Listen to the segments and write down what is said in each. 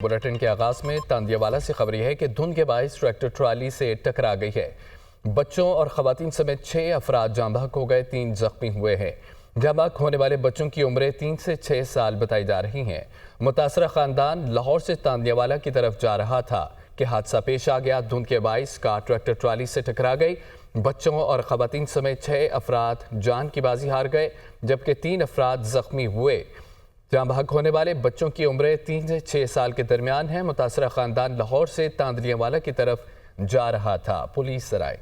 Bulletin کے آغاز میں تاندیاوالا سے خبر ہے کہ دھند کے باعث ٹریکٹر ٹرالی سے ٹکرا گئی ہے۔ بچوں اور خواتین سمیت 6 افراد جاں بحق ہو گئے، 3 زخمی ہوئے ہیں۔ جاں بحق ہونے والے بچوں کی عمریں 3 سے 6 سال بتائی جا رہی ہیں۔ متاثرہ خاندان لاہور سے تاندیاوالا کی طرف جا رہا تھا کہ حادثہ پیش آ گیا۔ دھند کے باعث کار ٹریکٹر ٹرالی سے ٹکرا گئی۔ بچوں اور خواتین سمیت 6 افراد جان کی بازی ہار گئے، جبکہ 3 افراد زخمی ہوئے۔ جاں بحق ہونے والے بچوں کی عمریں 3 سے 6 سال کے درمیان ہیں۔ متاثرہ خاندان لاہور سے تاندیاوالا کی طرف جا رہا تھا۔ پولیس ذرائع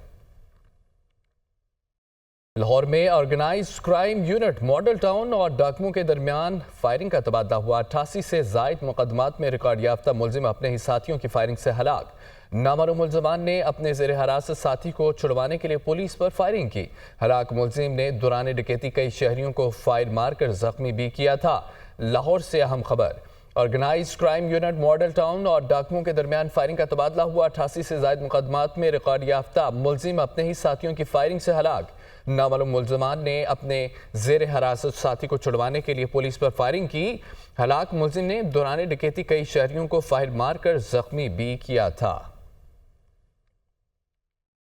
لاہور میں organised crime unit Model Town اور ڈاکوؤں کے درمیان فائرنگ کا تبادلہ ہوا۔ 88 سے زائد مقدمات میں ریکارڈ یافتہ ملزم اپنے ہی ساتھیوں کی فائرنگ سے ہلاک۔ نامعلوم ملزمان نے اپنے زیر حراست ساتھی کو چھڑوانے کے لیے پولیس پر فائرنگ کی۔ ہلاک ملزم نے دوران ڈکیتی کئی شہریوں کو فائر مار کر زخمی بھی کیا تھا۔ لاہور سے اہم خبر، organised crime unit Model Town اور ڈاکوؤں کے درمیان فائرنگ کا تبادلہ ہوا۔ 88 سے زائد مقدمات میں ریکارڈ یافتہ ملزم اپنے ہی ساتھیوں کی فائرنگ سے ہلاک۔ نامعلوم ملزمان نے اپنے زیر حراست ساتھی کو چھڑوانے کے لیے پولیس پر فائرنگ کی۔ ہلاک ملزم نے دوران ڈکیتی کئی شہریوں کو فائر مار کر زخمی بھی کیا تھا۔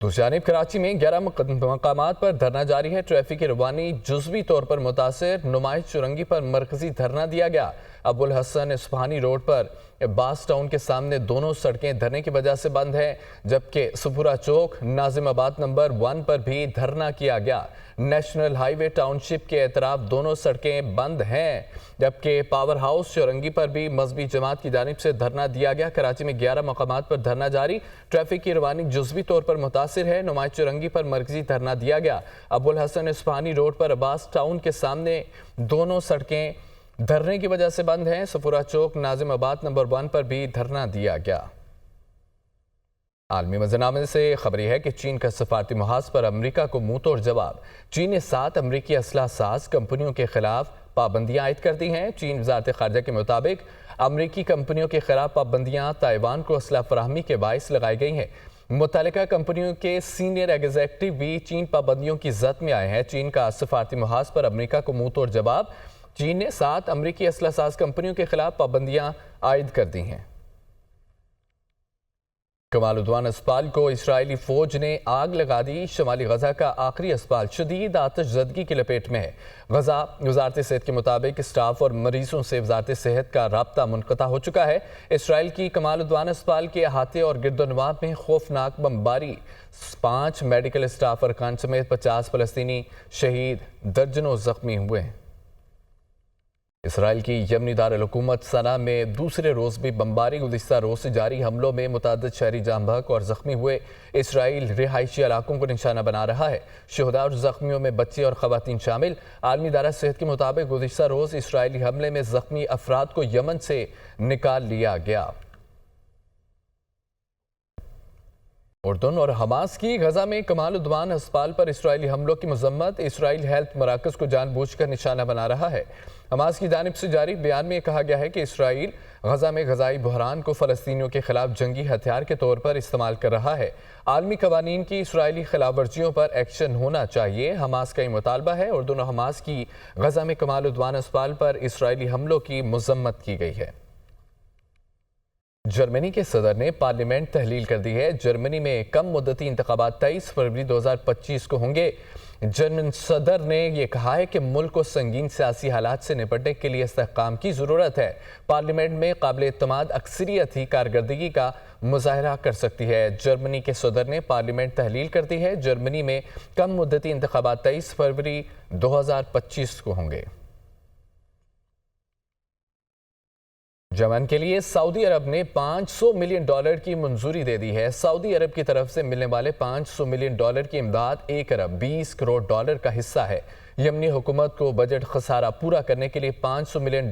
دوسری جانب کراچی میں 11 مقامات پر دھرنا جاری ہے۔ ٹریفک کی روانی جزوی طور پر متاثر، نمائش چورنگی پر مرکزی دھرنا دیا گیا۔ ابوالحسن اصفہانی روڈ پر عباس ٹاؤن کے سامنے دونوں سڑکیں دھرنے کی وجہ سے بند ہیں، جبکہ سپورہ چوک ناظم آباد نمبر 1 پر بھی دھرنا کیا گیا۔ نیشنل ہائی وے ٹاؤن شپ کے اطراف دونوں سڑکیں بند ہیں، جبکہ پاور ہاؤس چورنگی پر بھی مذہبی جماعت کی جانب سے دھرنا دیا گیا۔ کراچی میں 11 مقامات پر دھرنا جاری، ٹریفک کی روانی جزوی طور پر متاثر ہے، نمائش چورنگی پر مرکزی دھرنا دیا گیا۔ ابوالحسن اصفہانی روڈ پر عباس ٹاؤن کے سامنے دونوں سڑکیں دھرنے کی وجہ سے بند ہیں۔ سپورہ چوک ناظم آباد نمبر 1 پر بھی دھرنا دیا گیا۔ عالمی منظرنامے سے خبر ہے کہ چین کا سفارتی محاذ پر امریکہ کو منہ توڑ جواب۔ چین نے 7 امریکی اسلحہ ساز کمپنیوں کے خلاف پابندیاں عائد کر دی ہیں۔ چین وزارت خارجہ کے مطابق امریکی کمپنیوں کے خلاف پابندیاں تائیوان کو اسلحہ فراہمی کے باعث لگائی گئی ہیں۔ متعلقہ کمپنیوں کے سینئر ایگزیکٹو بھی چین پابندیوں کی زد میں آئے ہیں۔ چین کا سفارتی محاذ پر امریکہ کو منہ توڑ جواب۔ چین نے 7 امریکی اسلحہ ساز کمپنیوں کے خلاف پابندیاں عائد کر دی ہیں۔ کمال عدوان اسپتال کو اسرائیلی فوج نے آگ لگا دی۔ شمالی غزہ کا آخری اسپتال شدید آتش زدگی کی لپیٹ میں ہے۔ غزہ وزارت صحت کے مطابق اسٹاف اور مریضوں سے وزارت صحت کا رابطہ منقطع ہو چکا ہے۔ اسرائیل کی کمال عدوان اسپتال کے احاطے اور گرد و نواح میں خوفناک بمباری، 5 میڈیکل اسٹاف ارکان سمیت 50 فلسطینی شہید، درجنوں زخمی ہوئے ہیں۔ اسرائیل کی یمنی دارالحکومت صنعا میں دوسرے روز بھی بمباری، گزشتہ روز سے جاری حملوں میں متعدد شہری جاں بحق اور زخمی ہوئے۔ اسرائیل رہائشی علاقوں کو نشانہ بنا رہا ہے۔ شہداء اور زخمیوں میں بچے اور خواتین شامل۔ عالمی ادارہ صحت کے مطابق گزشتہ روز اسرائیلی حملے میں زخمی افراد کو یمن سے نکال لیا گیا۔ اردن اور حماس کی غزہ میں کمال عدوان اسپتال پر اسرائیلی حملوں کی مذمت۔ اسرائیل ہیلتھ مراکز کو جان بوجھ کر نشانہ بنا رہا ہے۔ حماس کی جانب سے جاری بیان میں کہا گیا ہے کہ اسرائیل غزہ میں غذائی بحران کو فلسطینیوں کے خلاف جنگی ہتھیار کے طور پر استعمال کر رہا ہے۔ عالمی قوانین کی اسرائیلی خلاف ورزیوں پر ایکشن ہونا چاہیے، حماس کا یہ مطالبہ ہے۔ اردن اور حماس کی غزہ میں کمال عدوان اسپتال پر اسرائیلی حملوں کی مذمت کی گئی ہے۔ جرمنی کے صدر نے پارلیمنٹ تحلیل کر دی ہے۔ جرمنی میں کم مدتی انتخابات 23 فروری 2025 کو ہوں گے۔ جرمن صدر نے یہ کہا ہے کہ ملک کو سنگین سیاسی حالات سے نپٹنے کے لیے استحکام کی ضرورت ہے۔ پارلیمنٹ میں قابل اعتماد اکثریت ہی کارکردگی کا مظاہرہ کر سکتی ہے۔ جرمنی کے صدر نے پارلیمنٹ تحلیل کر دی ہے۔ جرمنی میں کم مدتی انتخابات 23 فروری 2025 کو ہوں گے۔ یمن کے لیے سعودی عرب نے $500 ملین کی منظوری دے دی ہے۔ سعودی عرب کی طرف سے ملنے والے $500 ملین کی امداد $1 ارب 20 کروڑ کا حصہ ہے۔ یمنی حکومت کو بجٹ خسارہ پورا کرنے کے لیے $500 ملین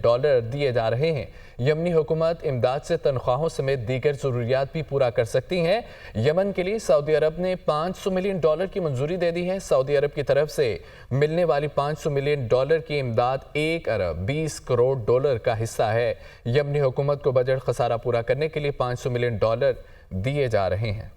دیے جا رہے ہیں۔ یمنی حکومت امداد سے تنخواہوں سمیت دیگر ضروریات بھی پورا کر سکتی ہیں۔ یمن کے لیے سعودی عرب نے $500 ملین کی منظوری دے دی ہے۔ سعودی عرب کی طرف سے ملنے والی $500 ملین کی امداد $1 ارب 20 کروڑ کا حصہ ہے۔ یمنی حکومت کو بجٹ خسارہ پورا کرنے کے لیے $500 ملین دیے جا رہے ہیں۔